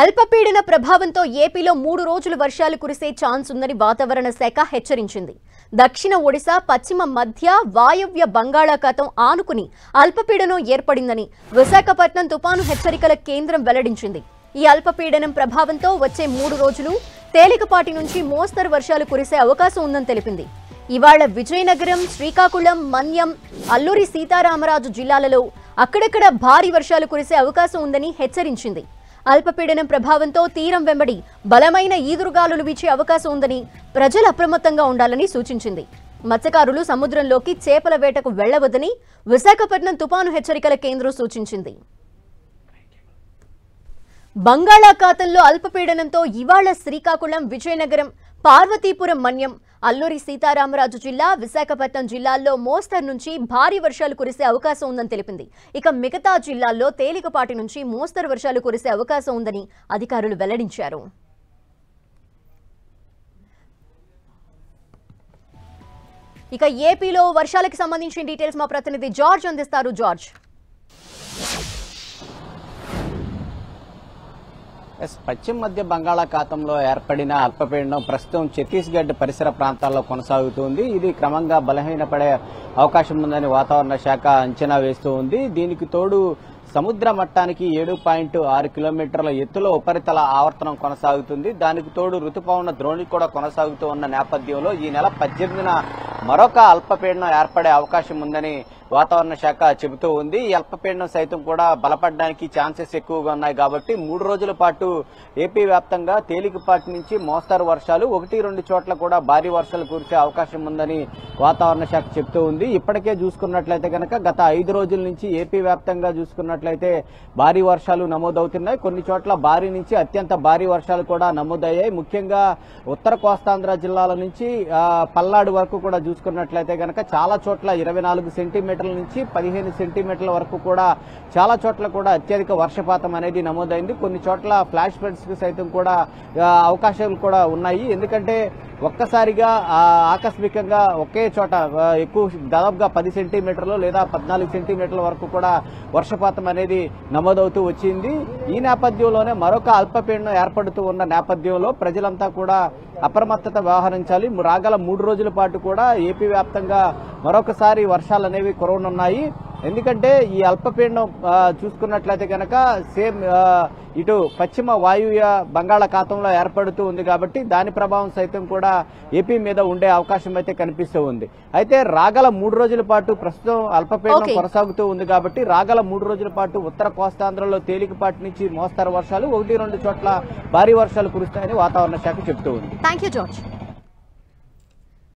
అల్పపీడన ప్రభావంతో ఏపీలో 3 రోజులు వర్షాలు కురిసే ఛాన్స్ ఉందని వాతావరణ శాఖ హెచ్చరించింది. దక్షిణ ఒడిశా, పశ్చిమ మధ్య వాయవ్య బంగాళాఖాతం ఆనుకుని అల్పపీడనం ఏర్పడిందని విశాఖపట్నం తుపాను హెచ్చరికల కేంద్రం వెల్లడించింది. ఈ అల్పపీడనం ప్రభావంతో వచ్చే 3 రోజులు తేలికపాటి నుంచి మోస్తరు వర్షాలు కురిసే అవకాశం ఉందని తెలిపింది. ఇవాళ విజయనగరం, శ్రీకాకుళం, మన్యం, అల్లూరి సీతారామరాజు జిల్లాలలో అక్కడక్కడ భారీ వర్షాలు కురిసే అవకాశం ఉందని హెచ్చరించింది. అల్పపీడనం ప్రభావంతో తీరం వెంబడి బలమైన ఈదురుగాలులు వీచే అవకాశం ఉందని ప్రజలు అప్రమత్తంగా ఉండాలని సూచించింది. మత్స్యకారులు సముద్రంలోకి చేపల వేటకు వెళ్లవద్దని విశాఖపట్నం తుపాను హెచ్చరికల కేంద్రం సూచించింది. బంగాళాఖాతంలో అల్పపీడనంతో ఇవాళ శ్రీకాకుళం, విజయనగరం, పార్వతీపురం, మన్యం, అల్లూరి సీతారామరాజు జిల్లా, విశాఖపట్నం జిల్లాల్లో మోస్తరు నుంచి భారీ వర్షాలు కురిసే అవకాశం ఉందని తెలిపింది. ఇక మిగతా జిల్లాల్లో తేలికపాటి నుంచి మోస్తరు వర్షాలు కురిసే అవకాశం ఉందని అధికారులు వెల్లడించారు. ఇక ఏపీలో వర్షాలకు సంబంధించిన డీటెయిల్స్ మా ప్రతినిధి జార్జ్ అందిస్తారు. జార్జ్, పశ్చిమ మధ్య బంగాళాఖాతంలో ఏర్పడిన అల్పపీడనం ప్రస్తుతం ఛత్తీస్గఢ్ పరిసర ప్రాంతాల్లో కొనసాగుతుంది. ఇది క్రమంగా బలహీనపడే అవకాశం ఉందని వాతావరణ శాఖ అంచనా వేస్తూ ఉంది. దీనికి తోడు సముద్ర మట్టానికి 7.6 కిలోమీటర్ల ఎత్తులో ఉపరితల ఆవర్తనం కొనసాగుతుంది. దానికి తోడు రుతుపవన ద్రోణి కూడా కొనసాగుతూ ఉన్న నేపథ్యంలో ఈ నెల 18న మరొక అల్పపీడనం ఏర్పడే అవకాశం ఉందని వాతావరణ శాఖ చెబుతూ ఉంది. ఈ అల్పపీడనం సైతం కూడా బలపడడానికి ఛాన్సెస్ ఎక్కువగా ఉన్నాయి కాబట్టి 3 రోజుల పాటు ఏపీ వ్యాప్తంగా తేలికపాటి నుంచి మోస్తరు వర్షాలు, 1-2 చోట్ల కూడా భారీ వర్షాలు కురిసే అవకాశం ఉందని వాతావరణ శాఖ చెబుతూ ఉంది. ఇప్పటికే చూసుకున్నట్లయితే కనుక గత 5 రోజుల నుంచి ఏపీ వ్యాప్తంగా చూసుకున్నట్లయితే భారీ వర్షాలు నమోదవుతున్నాయి. కొన్ని చోట్ల భారీ నుంచి అత్యంత భారీ వర్షాలు కూడా నమోదయ్యాయి. ముఖ్యంగా ఉత్తర కోస్తాంధ్ర జిల్లాల నుంచి పల్నాడు వరకు కూడా చూసుకున్నట్లయితే కనుక చాలా చోట్ల 24 సెంటీమీటర్ల నుంచి 15 సెంటీమీటర్ల వరకు కూడా చాలా చోట్ల కూడా అత్యధిక వర్షపాతం అనేది నమోదైంది. కొన్ని చోట్ల ఫ్లాష్ ఫ్లడ్స్ కు సైతం కూడా అవకాశాలు కూడా ఉన్నాయి. ఎందుకంటే ఒక్కసారిగా ఆకస్మికంగా ఒకే చోట ఎక్కువ దాదాపుగా 10 సెంటీమీటర్లు లేదా 14 సెంటీమీటర్ల వరకు కూడా వర్షపాతం అనేది నమోదవుతూ వచ్చింది. ఈ నేపథ్యంలోనే మరొక అల్పపీడనం ఏర్పడుతూ ఉన్న నేపథ్యంలో ప్రజలంతా కూడా అప్రమత్తత వ్యవహరించాలి. రాగల 3 రోజుల పాటు కూడా ఏపీ వ్యాప్తంగా మరొకసారి వర్షాలు అనేవి కురవనున్నాయి. ఎందుకంటే ఈ అల్పపీడనం చూసుకున్నట్లయితే కనుక సేమ్ ఇటు పశ్చిమ వాయువ్య బంగాళాఖాతంలో ఏర్పడుతూ ఉంది కాబట్టి దాని ప్రభావం సైతం కూడా ఏపీ మీద ఉండే అవకాశం అయితే కనిపిస్తూ ఉంది. అయితే రాగల 3 రోజుల పాటు ప్రస్తుతం అల్పపీడనం కొనసాగుతూ ఉంది కాబట్టి రాగల 3 రోజుల పాటు ఉత్తర కోస్తాంధ్రలో తేలికపాటి నుంచి మోస్తరు వర్షాలు, 1-2 చోట్ల భారీ వర్షాలు కురుస్తాయని వాతావరణ శాఖ చెబుతూ ఉంది. Thank you George.